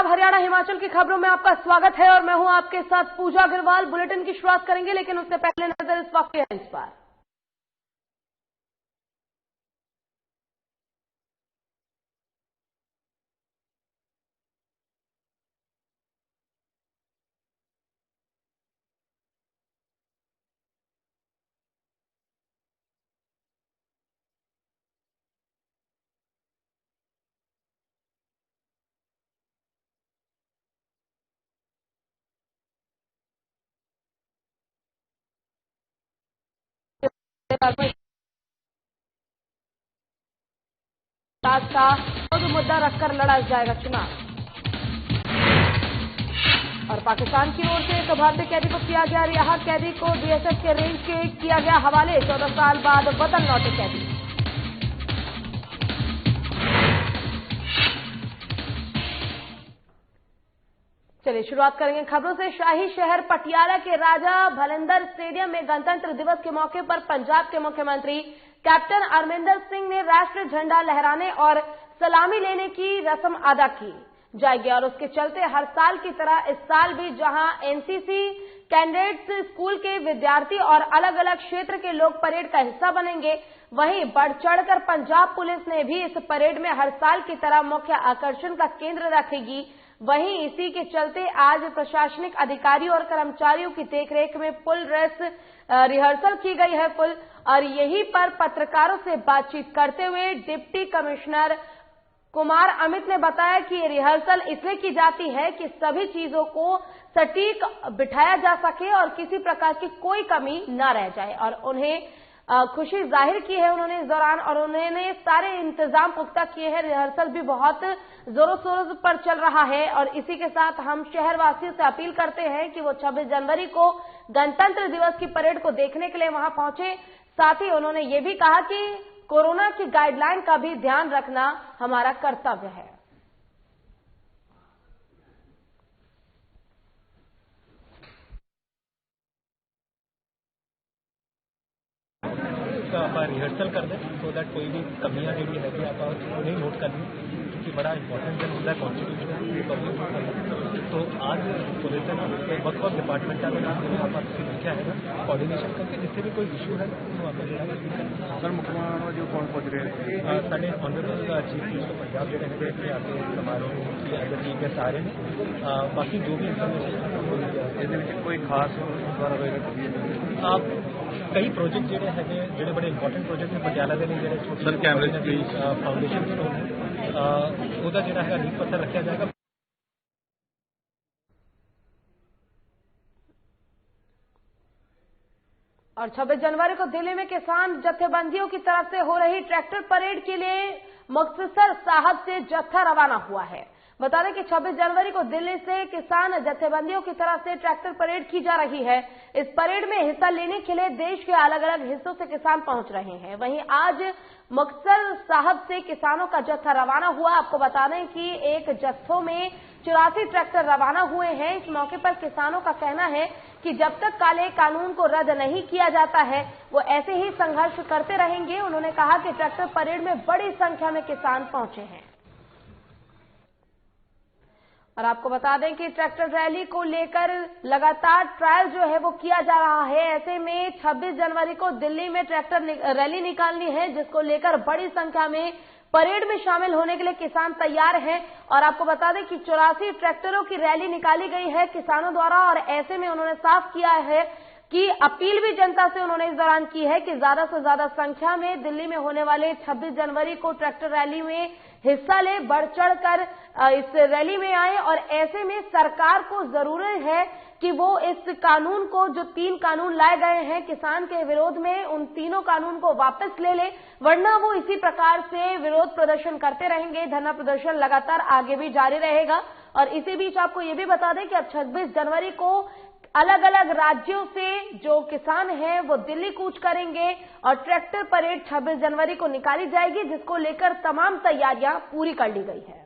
पंजाब, हरियाणा, हिमाचल की खबरों में आपका स्वागत है और मैं हूं आपके साथ पूजा अग्रवाल। बुलेटिन की शुरुआत करेंगे, लेकिन उससे पहले नजर इस वक्त के हेडलाइंस पर। का मुद्दा रखकर लड़ा जाएगा चुनाव। और पाकिस्तान की ओर से एक भारतीय कैदी को किया गया रिहा। कैदी को बीएसएफ के रेंज के किया गया हवाले। 14 साल बाद वतन लौटे कैदी। चलिए शुरुआत करेंगे खबरों से। शाही शहर पटियाला के राजा भलंदर स्टेडियम में गणतंत्र दिवस के मौके पर पंजाब के मुख्यमंत्री कैप्टन अमरिंदर सिंह ने राष्ट्रीय झंडा लहराने और सलामी लेने की रस्म अदा की जाएगी। और उसके चलते हर साल की तरह इस साल भी जहां एनसीसी कैडेट्स, स्कूल के विद्यार्थी और अलग अलग क्षेत्र के लोग परेड का हिस्सा बनेंगे, वहीं बढ़ चढ़कर पंजाब पुलिस ने भी इस परेड में हर साल की तरह मुख्य आकर्षण का केंद्र रखेगी। वहीं इसी के चलते आज प्रशासनिक अधिकारियों और कर्मचारियों की देखरेख में फुल ड्रेस रिहर्सल की गई है और यहीं पर पत्रकारों से बातचीत करते हुए डिप्टी कमिश्नर कुमार अमित ने बताया कि ये रिहर्सल इसलिए की जाती है कि सभी चीजों को सटीक बिठाया जा सके और किसी प्रकार की कोई कमी न रह जाए। और उन्हें खुशी जाहिर की है उन्होंने इस दौरान, और उन्होंने सारे इंतजाम पुख्ता किए हैं। रिहर्सल भी बहुत जोरों शोरों पर चल रहा है और इसी के साथ हम शहरवासियों से अपील करते हैं कि वो 26 जनवरी को गणतंत्र दिवस की परेड को देखने के लिए वहां पहुंचे। साथ ही उन्होंने ये भी कहा कि कोरोना की गाइडलाइन का भी ध्यान रखना हमारा कर्तव्य है। आप रिहर्सल कर दें सो दैट कोई भी कमियां जी है आप उन्हें नोट कर लें, क्योंकि बड़ा इंपॉर्टेंट दिन होता है कॉन्स्टिट्यूशन। तो आज पुलिस है ना वक्त डिपार्टमेंट का आप देखा है ना कोऑर्डिनेशन करके जिससे भी कोई इशू है तो आप सर मुख्यमंत्री जो कौन पहुंच रहे हैं साढ़े ऑनरेबल चीफ मिनिस्टर पंजाब जो है आके समारोह की एज ए चीफ गेस्ट आ रहे हैं। बाकी जो भी इंफॉर्मेशन कोई खास आप कई प्रोजेक्ट जोड़े है जो बड़े इंपॉर्टेंट प्रोजेक्ट ने पटियाला के लिए छोटे फाउंडेशन स्टोन ਉਹਦਾ ਜਿਹੜਾ ਹੈ ਨੀਂਹ ਪੱਥਰ ਰੱਖਿਆ जाएगा। और 26 जनवरी को दिल्ली में किसान जत्थेबंदियों की तरफ से हो रही ट्रैक्टर परेड के लिए मुक्तसर साहब से जत्था रवाना हुआ है। बता दें कि 26 जनवरी को दिल्ली से किसान जत्थेबंदियों की तरफ से ट्रैक्टर परेड की जा रही है। इस परेड में हिस्सा लेने के लिए देश के अलग अलग हिस्सों से किसान पहुंच रहे हैं। वहीं आज मुक्तसर साहब से किसानों का जत्था रवाना हुआ। आपको बता दें कि एक जत्थों में 84 ट्रैक्टर रवाना हुए हैं। इस मौके पर किसानों का कहना है कि जब तक काले कानून को रद्द नहीं किया जाता है वो ऐसे ही संघर्ष करते रहेंगे। उन्होंने कहा कि ट्रैक्टर परेड में बड़ी संख्या में किसान पहुंचे हैं। और आपको बता दें कि ट्रैक्टर रैली को लेकर लगातार ट्रायल जो है वो किया जा रहा है। ऐसे में 26 जनवरी को दिल्ली में ट्रैक्टर रैली निकालनी है, जिसको लेकर बड़ी संख्या में परेड में शामिल होने के लिए किसान तैयार हैं। और आपको बता दें कि 84 ट्रैक्टरों की रैली निकाली गई है किसानों द्वारा। और ऐसे में उन्होंने साफ किया है कि अपील भी जनता से उन्होंने इस दौरान की है कि ज्यादा से ज्यादा संख्या में दिल्ली में होने वाले 26 जनवरी को ट्रैक्टर रैली में हिस्सा ले, बढ़ चढ़कर इस रैली में आए। और ऐसे में सरकार को जरूरत है कि वो इस कानून को, जो 3 कानून लाए गए हैं किसान के विरोध में, उन तीनों कानून को वापस ले ले, वरना वो इसी प्रकार से विरोध प्रदर्शन करते रहेंगे। धरना प्रदर्शन लगातार आगे भी जारी रहेगा। और इसी बीच आपको ये भी बता दें कि अब 26 जनवरी को अलग अलग राज्यों से जो किसान हैं वो दिल्ली कूच करेंगे और ट्रैक्टर परेड 26 जनवरी को निकाली जाएगी, जिसको लेकर तमाम तैयारियां पूरी कर ली गई है।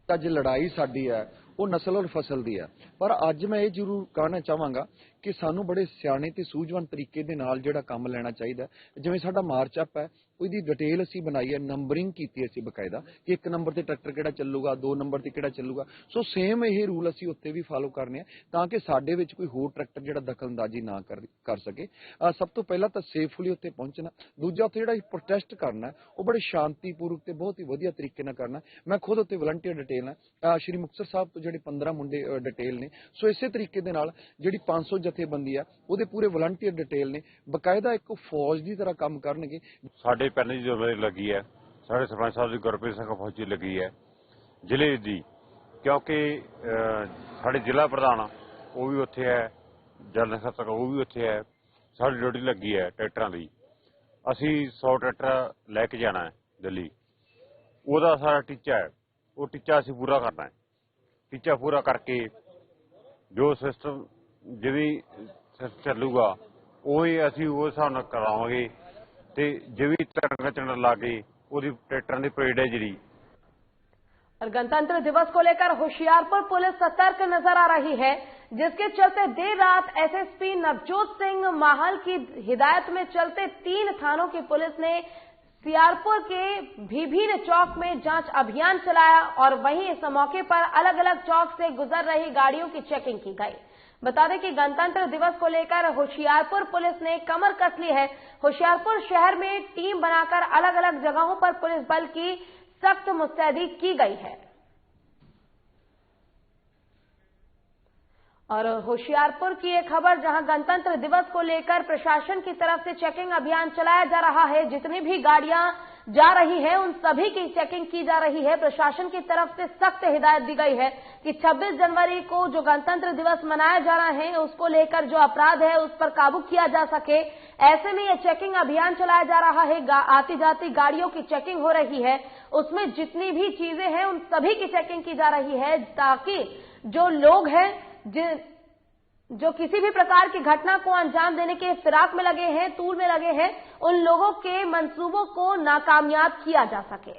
ਅੱਜ ਲੜਾਈ ਸਾਡੀ ਹੈ ਉਹ ਨਸਲ ਔਰ ਫਸਲ ਦੀ ਹੈ, ਪਰ ਅੱਜ ਮੈਂ ਇਹ ਜ਼ਰੂਰ ਕਹਿਣਾ ਚਾਹਾਂਗਾ ਕਿ ਸਾਨੂੰ ਬੜੇ ਸਿਆਣੇ ਤੇ ਸੂਝਵਾਨ ਤਰੀਕੇ ਦੇ ਨਾਲ ਜਿਹੜਾ ਕੰਮ ਲੈਣਾ ਚਾਹੀਦਾ। ਜਿਵੇਂ ਸਾਡਾ ਮਾਰਚ ਅਪ ਹੈ ਉਹਦੀ ਡਿਟੇਲ ਅਸੀਂ ਬਣਾਈ ਹੈ, ਨੰਬਰਿੰਗ ਕੀਤੀ ਅਸੀਂ ਬਕਾਇਦਾ ਕਿ 1 ਨੰਬਰ ਤੇ ਟਰੈਕਟਰ ਕਿਹੜਾ ਚੱਲੂਗਾ, 2 ਨੰਬਰ ਤੇ ਕਿਹੜਾ ਚੱਲੂਗਾ। ਸੋ ਸੇਮ ਇਹ ਰੂਲ ਅਸੀਂ ਉੱਤੇ ਵੀ ਫਾਲੋ ਕਰਨੇ ਆ ਤਾਂ ਕਿ ਸਾਡੇ ਵਿੱਚ ਕੋਈ ਹੋਰ ਟਰੈਕਟਰ ਜਿਹੜਾ ਦਖਲਅੰਦਾਜ਼ੀ ਨਾ ਕਰ ਸਕੇ। ਸਭ ਤੋਂ ਪਹਿਲਾਂ ਤਾਂ ਸੇਫਲੀ ਉੱਤੇ ਪਹੁੰਚਣਾ, ਦੂਜਾ ਉੱਥੇ ਜਿਹੜਾ ਪ੍ਰੋਟੈਸਟ ਕਰਨਾ ਉਹ ਬੜੇ ਸ਼ਾਂਤੀਪੂਰਵਕ ਤੇ ਬਹੁਤ ਹੀ ਵਧੀਆ ਤਰੀਕੇ ਨਾਲ ਕਰਨਾ। ਮੈਂ ਖੁਦ ਉੱਤੇ ਵਲੰਟੀਅਰ ਡਿਟੇਲ ਹੈ ਸ਼੍ਰੀ ਮੁਕਤਸਰ ਸਾਹਿਬ ਤੋਂ ਜਿਹੜੇ 15 ਮੁੰਡੇ ਡਿਟੇਲ ਨੇ। ਸੋ ਇਸੇ ਤਰੀਕੇ ਦੇ ਨਾਲ ਜਿਹੜੀ 500 ਜਥੇਬੰਦੀ ਆ ਉਹਦੇ ਪੂਰੇ ਵਲੰਟੀਅਰ ਡਿਟੇਲ ਨੇ, ਬਕਾਇਦਾ ਇੱਕ ਫੌਜ ਦੀ ਤਰ੍ਹਾਂ ਕੰਮ ਕਰਨਗੇ। ਸਾਡੇ ਪਿੰਡ ਦੀ ਜੋ ਲੱਗੀ ਹੈ, ਸਾਡੇ ਸਰਪੰਚ ਸਾਹਿਬ ਦੀ ਗੁਰਪ੍ਰੀਤ ਸਿੰਘ ਫੌਜੀ ਲੱਗੀ ਹੈ ਜ਼ਿਲ੍ਹੇ ਦੀ, ਕਿਉਂਕਿ ਸਾਡੇ ਜ਼ਿਲ੍ਹਾ ਪ੍ਰਧਾਨ ਉਹ ਵੀ ਉੱਥੇ ਹੈ, ਜਨਰਲ ਸਕੱਤਰ ਉਹ ਵੀ ਉੱਥੇ ਹੈ। ਸਾਡੀ ਡਿਊਟੀ ਲੱਗੀ ਹੈ ਟਰੈਕਟਰਾਂ ਦੀ। ਅਸੀਂ 100 ਟਰੈਕਟਰ ਲੈ ਕੇ ਜਾਣਾ ਹੈ ਦਿੱਲੀ, ਉਹਦਾ ਸਾਰਾ ਟੀਚਾ ਹੈ, ਉਹ ਟੀਚਾ ਅਸੀਂ ਪੂਰਾ ਕਰਨਾ ਹੈ। ਟੀਚਾ ਪੂਰਾ ਕਰਕੇ ਜੋ ਸਿਸਟਮ ਜਿਵੇਂ ਚੱਲੂਗਾ ਉਹੀ ਅਸੀਂ ਉਸ ਹਿਸਾਬ ਨਾਲ ਕਰਾਵਾਂਗੇ ਤੇ ਜਿਵੇਂ ਤਿਰੰਗਾ ਝੰਡਾ ਲਾ ਕੇ ਉਹਦੀ ट्रैक्टर की परेड है जी। और गणतंत्र दिवस को लेकर होशियारपुर पुलिस सतर्क नजर आ रही है, जिसके चलते देर रात एसएसपी नवजोत सिंह माहल की हिदायत में चलते 3 थानों की पुलिस ने सियारपुर के भीभीन चौक में जांच अभियान चलाया और वहीं इस मौके पर अलग अलग चौक से गुजर रही गाड़ियों की चेकिंग की गई। बता दें कि गणतंत्र दिवस को लेकर होशियारपुर पुलिस ने कमर कस ली है। होशियारपुर शहर में टीम बनाकर अलग अलग जगहों पर पुलिस बल की सख्त मुस्तैदी की गई है। और होशियारपुर की एक खबर, जहां गणतंत्र दिवस को लेकर प्रशासन की तरफ से चेकिंग अभियान चलाया जा रहा है। जितनी भी गाड़ियां जा रही है उन सभी की चेकिंग की जा रही है। प्रशासन की तरफ से सख्त हिदायत दी गई है कि 26 जनवरी को जो गणतंत्र दिवस मनाया जा रहा है उसको लेकर जो अपराध है उस पर काबू किया जा सके, ऐसे में यह चेकिंग अभियान चलाया जा रहा है। आती जाती गाड़ियों की चेकिंग हो रही है, उसमें जितनी भी चीजें हैं उन सभी की चेकिंग की जा रही है, ताकि जो लोग हैं जो किसी भी प्रकार की घटना को अंजाम देने के फिराक में लगे हैं, तूल में लगे हैं, उन लोगों के मंसूबों को नाकामयाब किया जा सके।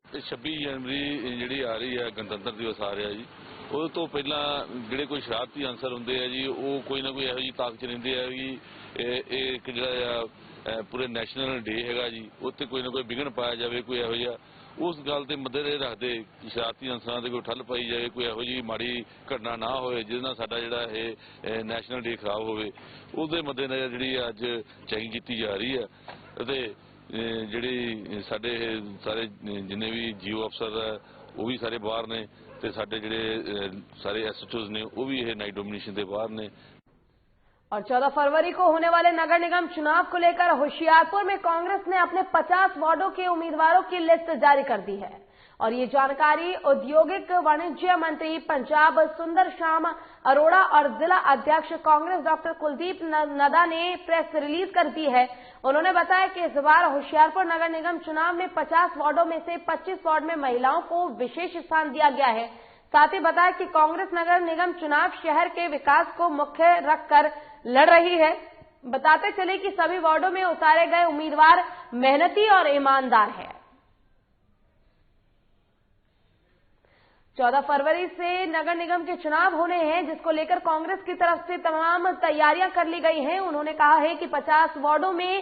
26 जनवरी जी आ रही है, गणतंत्र दिवस आ रहा जी। ਉਹ ਤੋਂ ਪਹਿਲਾਂ ਜਿਹੜੇ ਕੋਈ ਸ਼ਰਾਰਤੀ ਅੰਸਰ ਹੁੰਦੇ ਆ ਜੀ, ਉਹ ਕੋਈ ਨਾ ਕੋਈ ਇਹੋ ਜਿਹੀ ਤਾਕਤ ਰਹਿੰਦੇ ਆ ਕਿ ਇਹ ਇੱਕ ਜਿਹੜਾ ਪੂਰੇ ਨੈਸ਼ਨਲ ਡੇ ਹੈਗਾ ਜੀ, ਉੱਤੇ ਕੋਈ ਨਾ ਕੋਈ ਵਿਘਨ ਪਾਇਆ ਜਾਵੇ, ਕੋਈ ਇਹੋ ਜਿਹਾ ਉਸ ਗੱਲ ਤੇ ਮੱਦੇ ਰੱਖਦੇ ਸ਼ਰਾਰਤੀ ਅੰਸਰਾਂ ਦੇ ਕੋਈ ਠੱਲ ਪਾਈ ਜਾਵੇ, ਕੋਈ ਇਹੋ ਜਿਹੀ ਮਾੜੀ ਘਟਨਾ ਨਾ ਹੋਵੇ ਜਿਹਦੇ ਨਾਲ ਸਾਡਾ ਜਿਹੜਾ ਇਹ ਨੈਸ਼ਨਲ ਡੇ ਖਰਾਬ ਹੋਵੇ। ਉਹਦੇ ਮੱਦੇ ਨਜ਼ਰ ਜਿਹੜੀ ਅੱਜ ਚੈਕਿੰਗ ਕੀਤੀ ਜਾ ਰਹੀ ਹੈ ਅਤੇ ਜਿਹੜੀ ਸਾਡੇ ਸਾਰੇ ਜਿੰਨੇ ਵੀ ਜੀਓ ਅਫਸਰ ਹੈ ਉਹ ਵੀ ਸਾਰੇ ਬਾਹਰ ਨੇ ਤੇ ਸਾਡੇ ਜਿਹੜੇ ਸਾਰੇ एसएचओज ने वो भी नाइट डोमिनेशन के बाहर ने। और 14 फरवरी को होने वाले नगर निगम चुनाव को लेकर होशियारपुर में कांग्रेस ने अपने 50 वार्डों के उम्मीदवारों की लिस्ट जारी कर दी है। और ये जानकारी औद्योगिक वाणिज्य मंत्री पंजाब सुंदर श्याम अरोड़ा और जिला अध्यक्ष कांग्रेस डॉक्टर कुलदीप नड्डा ने प्रेस रिलीज कर दी है। उन्होंने बताया कि इस बार होशियारपुर नगर निगम चुनाव में 50 वार्डों में से 25 वार्ड में महिलाओं को विशेष स्थान दिया गया है। साथ ही बताया कि कांग्रेस नगर निगम चुनाव शहर के विकास को मुख्य रखकर लड़ रही है। बताते चले कि सभी वार्डों में उतारे गए उम्मीदवार मेहनती और ईमानदार है। 14 फरवरी से नगर निगम के चुनाव होने हैं, जिसको लेकर कांग्रेस की तरफ से तमाम तैयारियां कर ली गई हैं। उन्होंने कहा है कि 50 वार्डों में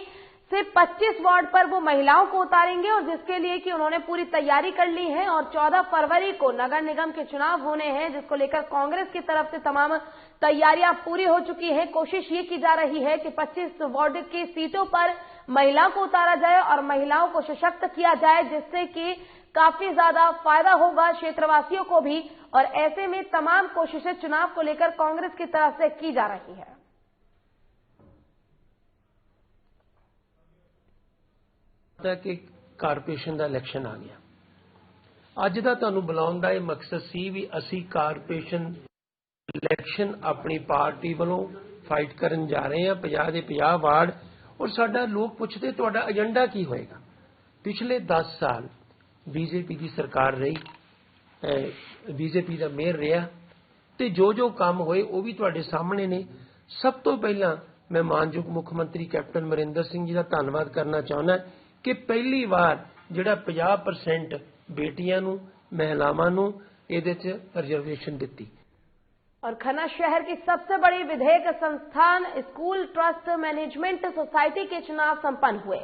से 25 वार्ड पर वो महिलाओं को उतारेंगे और जिसके लिए कि उन्होंने पूरी तैयारी कर ली है। और 14 फरवरी को नगर निगम के चुनाव होने हैं, जिसको लेकर कांग्रेस की तरफ से तमाम तैयारियां पूरी हो चुकी है। कोशिश ये की जा रही है कि 25 वार्ड की सीटों पर महिलाओं को उतारा जाए और महिलाओं को सशक्त किया जाए, जिससे कि काफी ज्यादा फायदा होगा क्षेत्रवासियों को भी। और ऐसे में तमाम कोशिशें चुनाव को लेकर कांग्रेस की तरफ से की जा रही है। कि कारपोरेशन का इलैक्शन आ गया, अज का तुहानूं बुलाउण दा मकसद सी भी असी कारपोरेशन इलैक्शन अपनी पार्टी वालों फाइट करन जा रहे हैं 50 के 50 वार्ड। और साडा लोग पुछते तुहाडा एजेंडा की होएगा। पिछले 10 साल बीजेपी की सरकार रही, बीजेपी का मेयर रहा, तो जो काम होए वो भी तुहाडे सामने ने। सब तो पहला मैं मानयोग मुख्यमंत्री कैप्टन अमरिंदर सिंह जी का धन्यवाद करना चाहना कि पहली बार जिहड़ा 50% बेटियां नूं महिलावां नूं इहदे च रिजर्वेशन दित्ती। और खन्ना शहर की सबसे बड़ी विधेयक संस्थान स्कूल ट्रस्ट मैनेजमेंट सोसाइटी के चुनाव संपन्न हुए।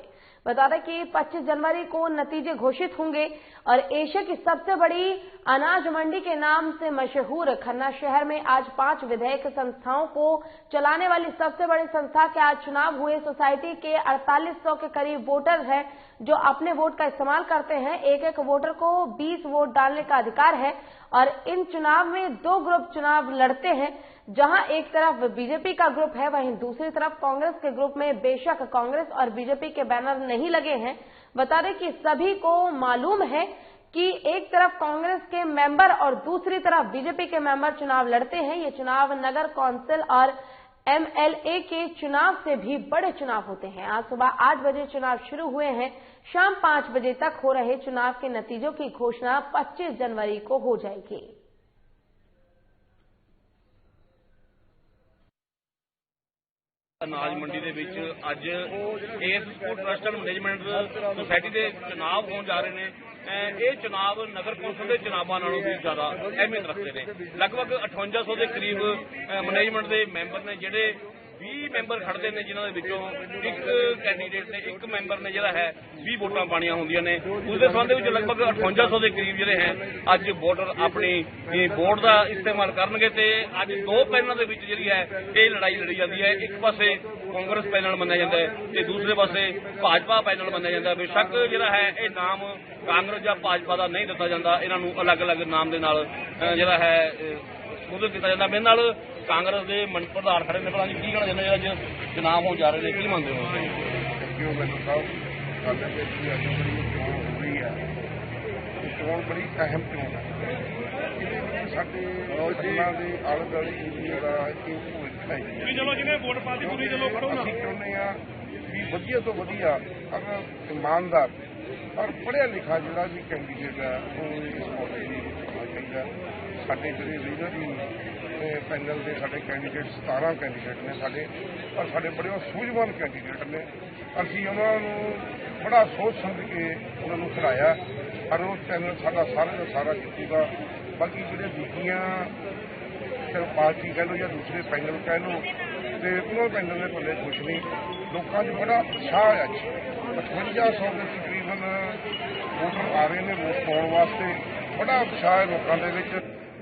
बता दें कि 25 जनवरी को नतीजे घोषित होंगे और एशिया की सबसे बड़ी अनाज मंडी के नाम से मशहूर खन्ना शहर में आज 5 विधेयक संस्थाओं को चलाने वाली सबसे बड़ी संस्था के आज चुनाव हुए। सोसाइटी के 4800 के करीब वोटर हैं जो अपने वोट का इस्तेमाल करते हैं। एक एक वोटर को 20 वोट डालने का अधिकार है और इन चुनाव में 2 ग्रुप चुनाव लड़ते हैं। जहां एक तरफ बीजेपी का ग्रुप है, वहीं दूसरी तरफ कांग्रेस के ग्रुप में बेशक कांग्रेस और बीजेपी के बैनर नहीं लगे हैं। बता दें कि सभी को मालूम है कि एक तरफ कांग्रेस के मेंबर और दूसरी तरफ बीजेपी के मेंबर चुनाव लड़ते हैं। ये चुनाव नगर कौंसिल और MLA के चुनाव से भी बड़े चुनाव होते हैं। आज सुबह 8 बजे चुनाव शुरू हुए हैं। शाम 5 बजे तक हो रहे चुनाव के नतीजों की घोषणा 25 जनवरी को हो जाएगी। अनाज मंडी ਦੇ ਵਿੱਚ ਅੱਜ ਇਸ school trust and management society ਦੇ ਚੁਣਾਵ ਹੋਣ ਜਾ ਰਹੇ ਨੇ। ਇਹ ਚੁਣਾਵ ਨਗਰ ਕੌਂਸਲ ਦੇ ਚੁਣਾਵਾਂ ਨਾਲੋਂ ਵੀ ਜ਼ਿਆਦਾ ਅਹਿਮੀਅਤ ਰੱਖਦੇ ਨੇ। ਲਗਭਗ 5800 ਦੇ ਕਰੀਬ ਮੈਨੇਜਮੈਂਟ ਦੇ ਮੈਂਬਰ ਨੇ ਜਿਹੜੇ 20 ਮੈਂਬਰ ਖੜਦੇ ਨੇ ਜਿਨ੍ਹਾਂ ਦੇ ਵਿੱਚੋਂ ਇੱਕ ਕੈਂਡੀਡੇਟ ਨੇ ਇੱਕ ਮੈਂਬਰ ਨੇ ਜਿਹੜਾ ਹੈ 20 ਵੋਟਾਂ ਪਾਣੀਆਂ ਹੁੰਦੀਆਂ ਨੇ। ਉਸ ਦੇ ਸੰਬੰਧ ਵਿੱਚ ਲਗਭਗ 5800 ਦੇ ਕਰੀਬ ਜਿਹੜੇ ਹੈ ਅੱਜ ਵੋਟਰ ਆਪਣੀ ਵੋਟ ਦਾ ਇਸਤੇਮਾਲ ਕਰਨਗੇ ਤੇ ਅੱਜ 2 ਪੈਨਲਾਂ ਦੇ ਵਿੱਚ ਜਿਹੜੀ ਹੈ ਇਹ ਲੜਾਈ ਲੜੀ ਜਾਂਦੀ ਹੈ। ਇੱਕ ਪਾਸੇ ਕਾਂਗਰਸ ਪੈਨਲ ਮੰਨਿਆ ਜਾਂਦਾ ਹੈ ਤੇ ਦੂਸਰੇ ਪਾਸੇ ਭਾਜਪਾ ਪੈਨਲ ਮੰਨਿਆ ਜਾਂਦਾ ਹੈ। ਬੇਸ਼ੱਕ ਜਿਹੜਾ ਹੈ ਇਹ ਨਾਮ ਕਾਂਗਰਸ ਜਾਂ ਭਾਜਪਾ ਦਾ ਨਹੀਂ ਦਿੱਤਾ ਜਾਂਦਾ, ਇਹਨਾਂ ਨੂੰ ਅਲੱਗ-ਅਲੱਗ ਨਾਮ ਦੇ ਨਾਲ ਜਿਹੜਾ ਹੈ ਸੰਬੋਧਿਤ ਕੀਤਾ ਜਾਂਦਾ। ਮੇਰੇ ਨਾਲ ਕਾਂਗਰਸ ਦੇ ਪ੍ਰਧਾਨ ਖੜੇ ਨੇ। ਜੀ ਕੀ ਕਹਿਣਾ ਚਾਹੁੰਦੇ ਹੋ, ਅੱਜ ਚੁਣਾਵ ਹੋਣ ਜਾ ਰਹੇ ਨੇ, ਕੀ ਮੰਨਦੇ ਹੋ? ਕਿਉਂ ਮੈਨੂੰ ਸਾਹਿਬ ਸਾਡੇ ਵਿੱਚ ਵੀ ਅੱਜ ਬੜੀ ਚੋਣ ਹੋ ਰਹੀ ਹੈ। ਚੋਣ ਬੜੀ ਅਹਿਮ ਚੋਣ ਹੈ। ਇਹਦੇ ਵਿੱਚ ਸਾਡੇ ਜਿਨ੍ਹਾਂ ਦੇ ਆਲੇ ਦੁਆਲੇ ਜਿਹੜਾ ਇਹ ਭੂਮਿਕਾ ਹੈ। ਚਲੋ ਜਿਹਨੇ ਵੋਟ ਪਾਤੀ ਪੂਰੀ ਚਲੋ ਖੜੋ ਨਾ। ਅਸੀਂ ਚਾਹੁੰਦੇ ਹਾਂ ਵੀ ਵਧੀਆ ਤੋਂ ਵਧੀਆ ਅਗਰ ਇਮਾਨਦਾਰ ਔਰ ਪੜ੍ਹਿਆ ਲਿਖਾ ਜਿਹੜਾ ਵੀ ਕੈਂਡੀਡੇਟ ਹੈ ਉਹ ਇਸ ਮੌਕੇ ਦੀ ਹੋਣਾ ਚਾਹੀਦਾ। ਸਾਡੇ ਜਿਹੜੇ ਲੀਡਰ ਪੈਨਲ ਦੇ ਸਾਡੇ ਕੈਂਡੀਡੇਟ 17 ਕੈਂਡੀਡੇਟ ਨੇ ਸਾਡੇ, ਪਰ ਸਾਡੇ ਬੜੇ ਸੂਝਵਾਨ ਕੈਂਡੀਡੇਟ ਨੇ। ਅਸੀਂ ਉਹਨਾਂ ਨੂੰ ਬੜਾ ਸੋਚ ਸਮਝ ਕੇ ਉਹਨਾਂ ਨੂੰ ਖਿਲਾਇਆ। ਹਰ ਰੋਜ਼ ਚੈਨਲ ਸਾਡਾ ਸਾਰਾ ਦਾ ਸਾਰਾ ਜਿੱਤੂਗਾ। ਬਾਕੀ ਜਿਹੜੇ ਦੂਜੀਆਂ ਪਾਰਟੀ ਕਹਿ ਲਓ ਜਾਂ ਦੂਸਰੇ ਪੈਨਲ ਕਹਿ ਲਓ ਤੇ ਉਹਨਾਂ ਪੈਨਲ ਦੇ ਪੱਲੇ ਕੁਛ ਨਹੀਂ। ਲੋਕਾਂ 'ਚ ਬੜਾ ਉਤਸ਼ਾਹ ਹੈ। 5500 ਦੇ ਤਕਰੀਬਨ ਵੋਟਰ ਆ ਰਹੇ ਨੇ ਵੋਟ ਪਾਉਣ ਵਾਸਤੇ। ਬੜਾ ਉਤਸ਼ਾਹ ਹੈ ਲੋਕਾਂ ਦੇ ਵਿੱਚ।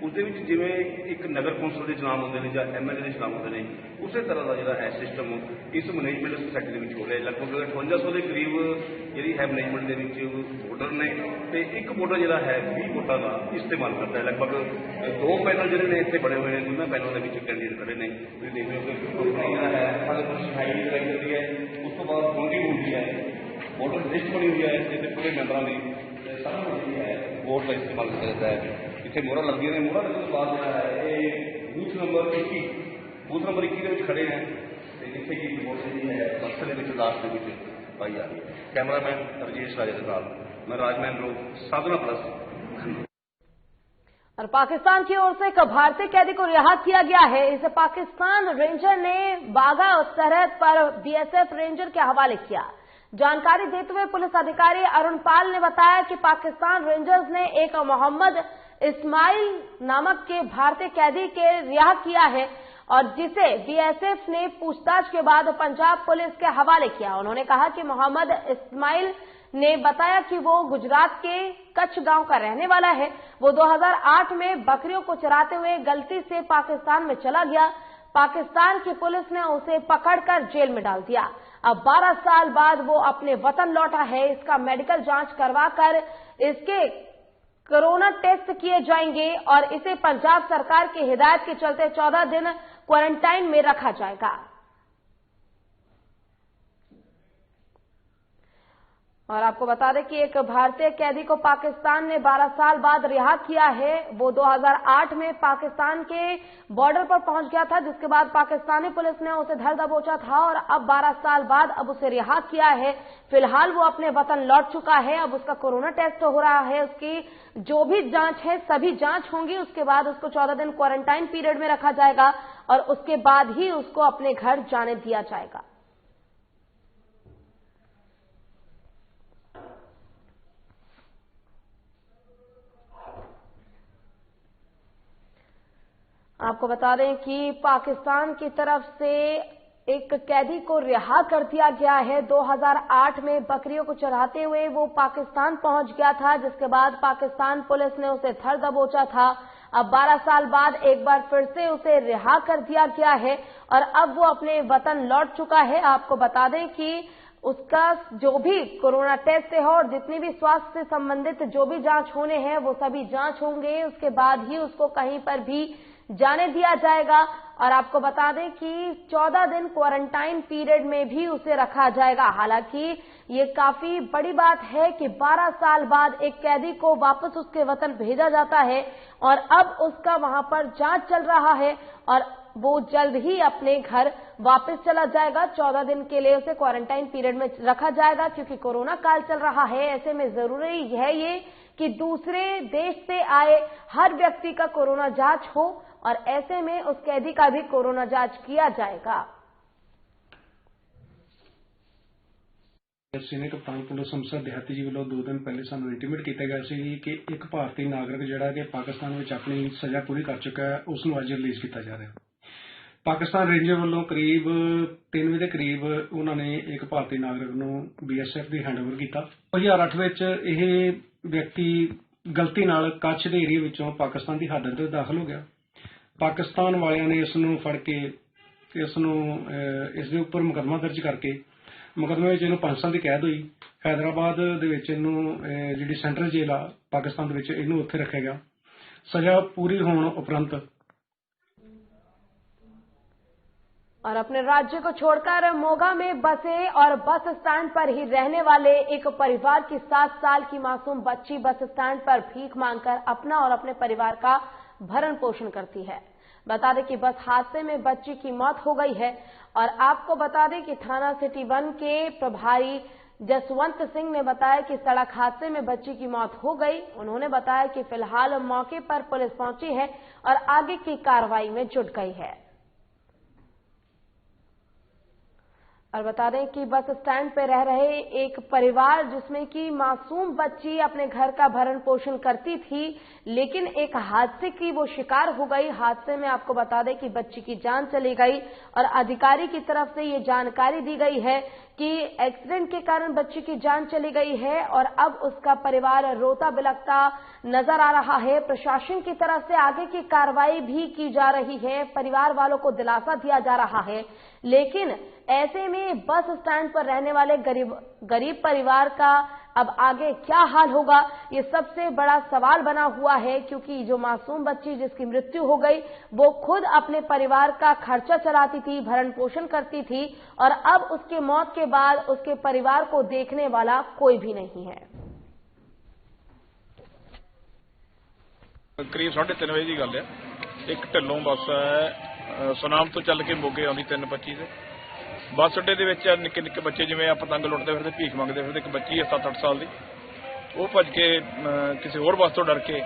उसके जिमें एक नगर कौंसल के चुनाव होते हैं या MLA के चुनाव होते हैं, उस तरह का जो है सिस्टम इस मैनेजमेंट सोसाइटी हो रहा है। लगभग 5800 के करीब जी है मैनेजमेंट के वोटर ने तो एक वोटर जो है 20 वोटा का इस्तेमाल करता है। लगभग 2 पैनल जो ने इतने बने हुए हैं, दोनों पैनलों के कैंडीडेट खड़े ने। देख रहे हो सफाई लगाई जाती है, उस तो बाद काउंटिंग होती है, वोटर लिस्ट बनी हुई है जिससे पूरे मैंबरों की सारा है वोट का इस्तेमाल किया जाता है। इतने मोहर लगी ने, मोहर लगने के बाद जो है ये बूथ नंबर 21 के खड़े हैं जिथे कि वोट जी है बक्सर के लास्ट के पाई जा रही है। कैमरामैन रजेश राजे के साथ मैं राजमैन लोग साधना प्लस। और पाकिस्तान की ओर से एक भारतीय कैदी को रिहा किया गया है। इसे पाकिस्तान रेंजर ने बाघा सरहद पर BSF रेंजर के हवाले किया। जानकारी देते हुए पुलिस अधिकारी अरुण पाल ने बताया कि पाकिस्तान रेंजर्स ने एक मोहम्मद इस्माइल नामक के भारतीय कैदी के रिहा किया है और जिसे BSF ने पूछताछ के बाद पंजाब पुलिस के हवाले किया। उन्होंने कहा कि मोहम्मद इस्माइल ने बताया कि वो गुजरात के कच्छ गांव का रहने वाला है। वो 2008 में बकरियों को चराते हुए गलती से पाकिस्तान में चला गया। पाकिस्तान की पुलिस ने उसे पकड़कर जेल में डाल दिया। अब 12 साल बाद वो अपने वतन लौटा है। इसका मेडिकल जांच करवाकर इसके कोरोना टेस्ट किए जाएंगे और इसे पंजाब सरकार की हिदायत के चलते 14 दिन क्वारंटाइन में रखा जाएगा। और आपको बता दें कि एक भारतीय कैदी को पाकिस्तान ने 12 साल बाद रिहा किया है। वो 2008 में पाकिस्तान के बॉर्डर पर पहुंच गया था, जिसके बाद पाकिस्तानी पुलिस ने उसे धर दबोचा था और अब 12 साल बाद अब उसे रिहा किया है। फिलहाल वो अपने वतन लौट चुका है। अब उसका कोरोना टेस्ट हो रहा है। उसकी जो भी जांच है सभी जांच होंगी। उसके बाद उसको 14 दिन क्वारंटाइन पीरियड में रखा जाएगा और उसके बाद ही उसको अपने घर जाने दिया जाएगा। आपको आपको बता दें कि पाकिस्तान की तरफ से एक कैदी को रिहा कर दिया गया है। 2008 में बकरियों को चढ़ाते हुए वो पाकिस्तान पहुंच गया था, जिसके बाद पाकिस्तान पुलिस ने उसे धर दबोचा था। अब 12 साल बाद एक बार फिर से उसे रिहा कर दिया गया है और अब वो अपने वतन लौट चुका है। आपको बता दें कि उसका जो भी कोरोना टेस्ट है और जितनी भी स्वास्थ्य से संबंधित जो भी जांच होने हैं वो सभी जांच होंगे, उसके बाद ही उसको कहीं पर भी जाने दिया जाएगा। और आपको बता दें कि 14 दिन क्वारंटाइन पीरियड में भी उसे रखा जाएगा। हालांकि ये काफी बड़ी बात है कि 12 साल बाद एक कैदी को वापस उसके वतन भेजा जाता है और अब उसका वहां पर जांच चल रहा है और वो जल्द ही अपने घर वापस चला जाएगा। 14 दिन के लिए उसे क्वारंटाइन पीरियड में रखा जाएगा क्योंकि कोरोना काल चल रहा है। ऐसे में जरूरी है ये कि दूसरे देश से आए हर व्यक्ति का कोरोना जांच हो और ऐसे में उस कैदी का भी कोरोना जांच किया जाएगा। सीनियर कप्तान पुलिस अंम੍ਰਿਤਸਰ ਦਿਹਾਤੀ जी ਵੱਲੋਂ 2 दिन पहले ਸਾਨੂੰ इंटीमेट किया गया ਸੀ कि एक भारतीय नागरिक ਜਿਹੜਾ ਕਿ ਪਾਕਿਸਤਾਨ ਵਿੱਚ ਆਪਣੀ ਸਜ਼ਾ ਪੂਰੀ ਕਰ ਚੁੱਕਾ ਹੈ ਉਸ ਨੂੰ ਅੱਜ ਰਿਲੀਜ਼ ਕੀਤਾ ਜਾ ਰਿਹਾ ਹੈ। ਪਾਕਿਸਤਾਨ ਰੇਂਜਰ ਵੱਲੋਂ ਕਰੀਬ 3 ਵਜੇ ਦੇ ਕਰੀਬ ਉਹਨਾਂ ਨੇ ਇੱਕ ਭਾਰਤੀ ਨਾਗਰਿਕ ਨੂੰ BSF ਦੀ ਹੈਂਡਓਵਰ ਕੀਤਾ। 2008 ਵਿੱਚ ਇਹ ਵਿਅਕਤੀ ਗਲਤੀ ਨਾਲ ਕੱਛ ਦੇ ਏਰੀਆ ਵਿੱਚੋਂ ਪਾਕਿਸਤਾਨ ਦੀ ਹੱਦ ਤੇ ਦਾਖਲ ਹੋ ਗਿਆ। ਪਾਕਿਸਤਾਨ ਵਾਲਿਆਂ ਨੇ ਇਸ ਨੂੰ ਫੜ ਕੇ ਇਸ ਦੇ ਉੱਪਰ ਮੁਕੱਦਮਾ ਦਰਜ ਕਰਕੇ ਮੁਕੱਦਮੇ ਵਿੱਚ ਇਹਨੂੰ 5 ਸਾਲ ਦੀ ਕੈਦ ਹੋਈ। हैदराबाद ਦੇ ਵਿੱਚ ਇਹਨੂੰ ਜਿਹੜੀ ਸੈਂਟਰਲ ਜੇਲ੍ਹ ਆ ਪਾਕਿਸਤਾਨ ਦੇ ਵਿੱਚ ਇਹਨੂੰ ਉੱਥੇ ਰੱਖਿਆ ਗਿਆ। ਸਜ਼ਾ ਪੂਰੀ ਹੋਣ ਉਪਰੰਤ और अपने राज्य को छोड़कर मोगा में बसे और बस स्टैंड पर ही रहने वाले एक परिवार की 7 साल की मासूम बच्ची बस स्टैंड पर भीख मांगकर अपना और अपने परिवार का भरण पोषण करती है। बता दें कि बस हादसे में बच्ची की मौत हो गई है और आपको बता दें कि थाना सिटी 1 के प्रभारी जसवंत सिंह ने बताया कि सड़क हादसे में बच्ची की मौत हो गई। उन्होंने बताया कि फिलहाल मौके पर पुलिस पहुंची है और आगे की कार्रवाई में जुट गई है। और बता दें कि बस स्टैंड पर रह रहे एक परिवार जिसमें कि मासूम बच्ची अपने घर का भरण पोषण करती थी, लेकिन एक हादसे की वो शिकार हो गई। हादसे में आपको बता दें कि बच्ची की जान चली गई और अधिकारी की तरफ से ये जानकारी दी गई है कि एक्सीडेंट के कारण बच्ची की जान चली गई है और अब उसका परिवार रोता बिलखता नजर आ रहा है। प्रशासन की तरफ से आगे की कार्रवाई भी की जा रही है, परिवार वालों को दिलासा दिया जा रहा है। लेकिन ऐसे में बस स्टैंड पर रहने वाले गरीब परिवार का अब आगे क्या हाल होगा, ये सबसे बड़ा सवाल बना हुआ है, क्योंकि जो मासूम बच्ची जिसकी मृत्यु हो गई वो खुद अपने परिवार का खर्चा चलाती थी, भरण पोषण करती थी और अब उसके मौत के बाद उसके परिवार को देखने वाला कोई भी नहीं है। करीब 3:30 बजे की गल है। एक ढिल्लों बस है सुनाम तो चल के मोगे आउंदी 3:25 से बस अड्डे दे विच निक्के निक्के बच्चे जिवें पतंग लुटदे फिरदे भीख मंगदे फिरदे एक बच्ची है 7-8 साल दी वो भज के किसी होर बस तो डर के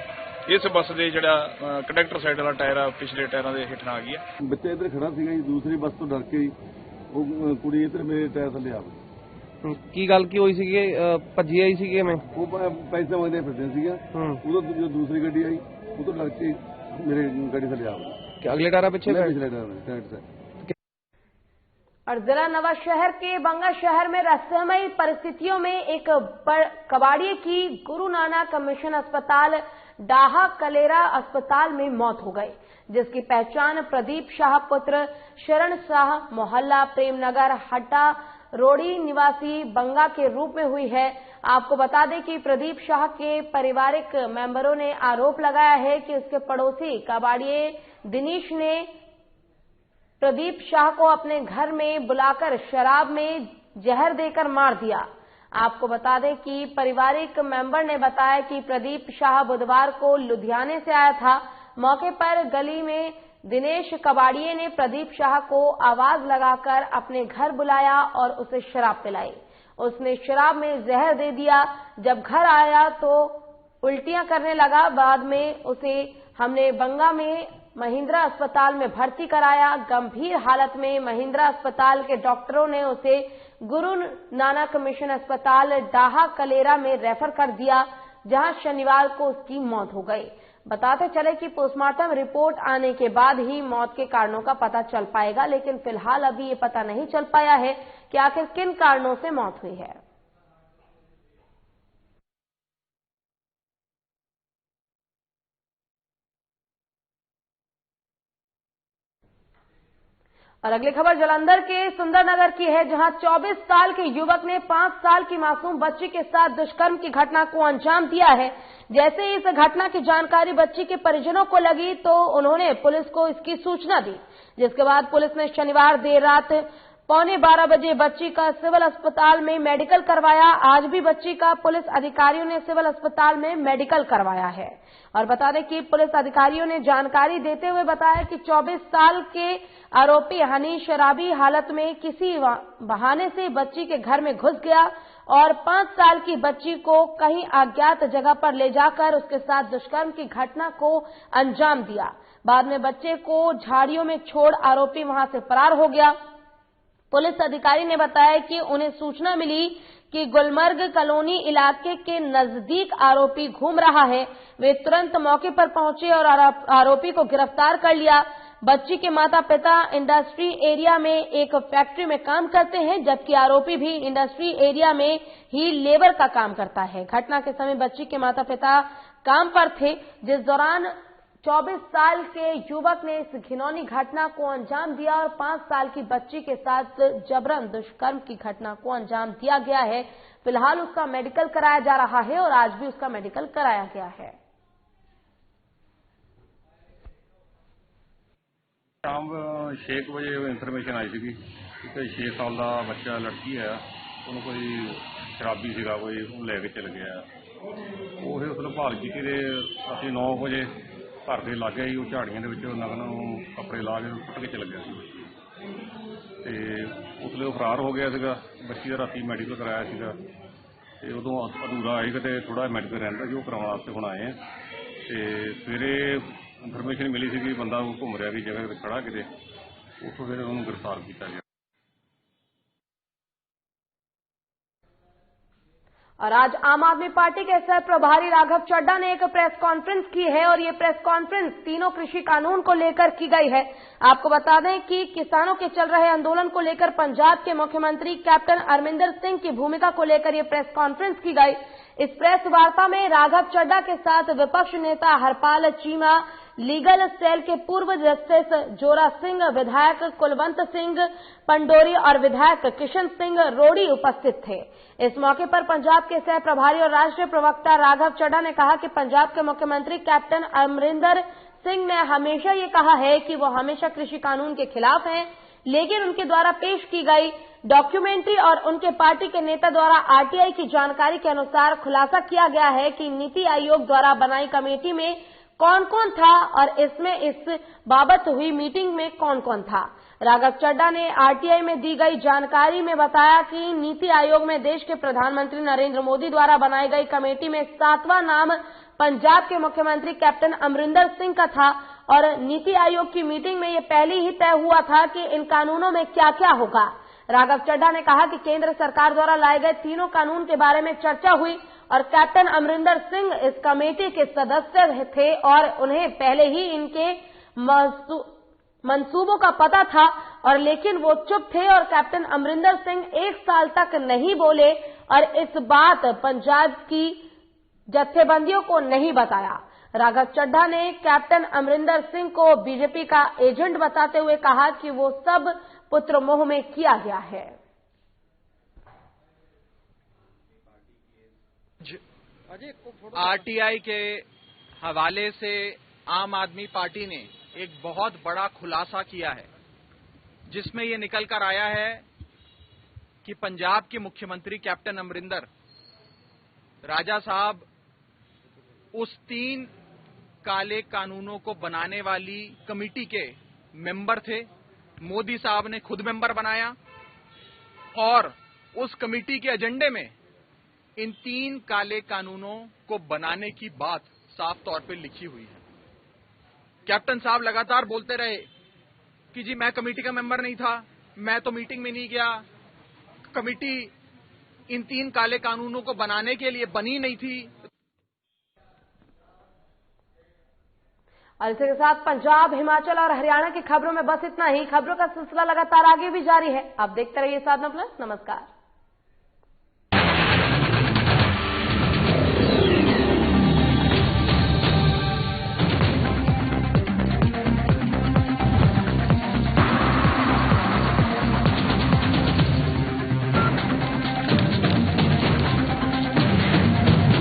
इस बस दे जिहड़ा कंडक्टर साइड वाला टायर आ पिछले टायरां दे हेठ आ गई है। बच्चा इधर खड़ा सीगा जी दूसरी बस तो डर के वो कुड़ी इधर मेरे टायर थल्ले आ गई। की गल की होई सीगी भजी आई सीगी मैं वो पैसे मंगदे फिरदे सीगा उधर जो दूसरी गड्डी आई वो तो डर के मेरे गाड़ी थल्ले आ गई। अगले टायर पिछले टायर से। और जिला नवाशहर के बंगा शहर में रहस्यमयी परिस्थितियों में एक कबाड़िए की गुरु नानक मिशन अस्पताल डाहा कलेरा अस्पताल में मौत हो गई, जिसकी पहचान प्रदीप शाह पुत्र शरण शाह मोहल्ला प्रेमनगर हट्टा रोड़ी निवासी बंगा के रूप में हुई है। आपको बता दें कि प्रदीप शाह के पारिवारिक मेंबरों ने आरोप लगाया है कि उसके पड़ोसी कबाड़िए दिनेश ने प्रदीप शाह को अपने घर में बुलाकर शराब में जहर देकर मार दिया। आपको बता दें कि पारिवारिक मेंबर ने बताया कि प्रदीप शाह बुधवार को लुधियाने से आया था। मौके पर गली में दिनेश कबाड़िए ने प्रदीप शाह को आवाज लगाकर अपने घर बुलाया और उसे शराब पिलाई। उसने शराब में जहर दे दिया। जब घर आया तो उल्टियां करने लगा। बाद में उसे हमने बंगा में महिंद्रा अस्पताल में भर्ती कराया। गंभीर हालत में महिंद्रा अस्पताल के डॉक्टरों ने उसे गुरु नानक मिशन अस्पताल डाहा कलेरा में रेफर कर दिया, जहां शनिवार को उसकी मौत हो गई। बताते चले कि पोस्टमार्टम रिपोर्ट आने के बाद ही मौत के कारणों का पता चल पाएगा, लेकिन फिलहाल अभी ये पता नहीं चल पाया है कि आखिर किन कारणों से मौत हुई है। और अगली खबर जालंधर के सुंदरनगर की है, जहां 24 साल के युवक ने 5 साल की मासूम बच्ची के साथ दुष्कर्म की घटना को अंजाम दिया है। जैसे ही इस घटना की जानकारी बच्ची के परिजनों को लगी तो उन्होंने पुलिस को इसकी सूचना दी, जिसके बाद पुलिस ने शनिवार देर रात 11:15 बजे बच्ची का सिविल अस्पताल में मेडिकल करवाया। आज भी बच्ची का पुलिस अधिकारियों ने सिविल अस्पताल में मेडिकल करवाया है। और बता दें कि पुलिस अधिकारियों ने जानकारी देते हुए बताया कि 24 साल के आरोपी हनी शराबी हालत में किसी बहाने से बच्ची के घर में घुस गया और 5 साल की बच्ची को कहीं अज्ञात जगह पर ले जाकर उसके साथ दुष्कर्म की घटना को अंजाम दिया। बाद में बच्चे को झाड़ियों में छोड़ आरोपी वहां से फरार हो गया। पुलिस अधिकारी ने बताया कि उन्हें सूचना मिली कि गुलमर्ग कॉलोनी इलाके के नजदीक आरोपी घूम रहा है। वे तुरंत मौके पर पहुंचे और आरोपी को गिरफ्तार कर लिया। बच्ची के माता पिता इंडस्ट्री एरिया में एक फैक्ट्री में काम करते हैं, जबकि आरोपी भी इंडस्ट्री एरिया में ही लेबर का काम करता है। घटना के समय बच्ची के माता पिता काम पर थे, जिस दौरान 24 साल के युवक ने इस घिनौनी घटना को अंजाम दिया और 5 साल की बच्ची के साथ जबरन दुष्कर्म की घटना को अंजाम दिया गया है। फिलहाल उसका मेडिकल कराया जा रहा है और आज भी उसका मेडिकल कराया गया है। शाम 6 बजे इन्फॉर्मेशन आई थी कि 6 साल का बच्चा लड़की है, उन्होंने कोई शराबी सीगा कोई लेके चल गया। वो उसने भाल की रात 9 बजे घर के लागे ही झाड़ियों के नगन कपड़े ला के सुट के चल गया। उसले फरार हो गया सीगा। बच्ची का राती मैडिकल कराया सीगा ते उदों अधूरा आएगा तो थोड़ा मैडिकल रहा जो करवाने वास्ते हुण आए हैं। सवेरे इन्फॉर्मेशन मिली सी कि बंदा घूम रहा कि जगह खड़ा किते, उतों फिर उन्होंने गिरफ्तार किया गया। और आज आम आदमी पार्टी के सह प्रभारी राघव चड्ढा ने एक प्रेस कॉन्फ्रेंस की है और ये प्रेस कॉन्फ्रेंस तीनों कृषि कानून को लेकर की गई है। आपको बता दें कि किसानों के चल रहे आंदोलन को लेकर पंजाब के मुख्यमंत्री कैप्टन अमरिंदर सिंह की भूमिका को लेकर ये प्रेस कॉन्फ्रेंस की गई। इस प्रेस वार्ता में राघव चड्ढा के साथ विपक्ष नेता हरपाल चीमा, लीगल सेल के पूर्व जस्टिस जोरा सिंह, विधायक कुलवंत सिंह पंडोरी और विधायक किशन सिंह रोड़ी उपस्थित थे। इस मौके पर पंजाब के सह प्रभारी और राष्ट्रीय प्रवक्ता राघव चड्ढा ने कहा कि पंजाब के मुख्यमंत्री कैप्टन अमरिंदर सिंह ने हमेशा ये कहा है कि वो हमेशा कृषि कानून के खिलाफ हैं, लेकिन उनके द्वारा पेश की गई डॉक्यूमेंट्री और उनके पार्टी के नेता द्वारा आरटीआई की जानकारी के अनुसार खुलासा किया गया है कि नीति आयोग द्वारा बनाई कमेटी में कौन कौन था और इसमें इस बाबत हुई मीटिंग में कौन कौन था। राघव चड्ढा ने आरटीआई में दी गई जानकारी में बताया कि नीति आयोग में देश के प्रधानमंत्री नरेंद्र मोदी द्वारा बनाई गई कमेटी में 7वां नाम पंजाब के मुख्यमंत्री कैप्टन अमरिंदर सिंह का था और नीति आयोग की मीटिंग में ये पहले ही तय हुआ था कि इन कानूनों में क्या क्या होगा। राघव चड्ढा ने कहा कि केंद्र सरकार द्वारा लाए गए तीनों कानून के बारे में चर्चा हुई और कैप्टन अमरिंदर सिंह इस कमेटी के सदस्य थे और उन्हें पहले ही इनके मंसूबों का पता था और लेकिन वो चुप थे और कैप्टन अमरिंदर सिंह 1 साल तक नहीं बोले और इस बात पंजाब की जत्थेबंदियों को नहीं बताया। राघव चड्ढा ने कैप्टन अमरिंदर सिंह को बीजेपी का एजेंट बताते हुए कहा कि वो सब पुत्र मोह में किया गया है। आरटीआई के हवाले से आम आदमी पार्टी ने एक बहुत बड़ा खुलासा किया है, जिसमें ये निकल कर आया है कि पंजाब के मुख्यमंत्री कैप्टन अमरिंदर राजा साहब उस 3 काले कानूनों को बनाने वाली कमेटी के मेंबर थे। मोदी साहब ने खुद मेंबर बनाया और उस कमेटी के एजेंडे में इन 3 काले कानूनों को बनाने की बात साफ तौर पर लिखी हुई है। कैप्टन साहब लगातार बोलते रहे कि जी मैं कमेटी का मेंबर नहीं था, मैं तो मीटिंग में नहीं गया, कमेटी इन 3 काले कानूनों को बनाने के लिए बनी नहीं थी। और इसी के साथ पंजाब, हिमाचल और हरियाणा की खबरों में बस इतना ही। खबरों का सिलसिला लगातार आगे भी जारी है। आप देखते रहिए साधना प्लस। नमस्कार।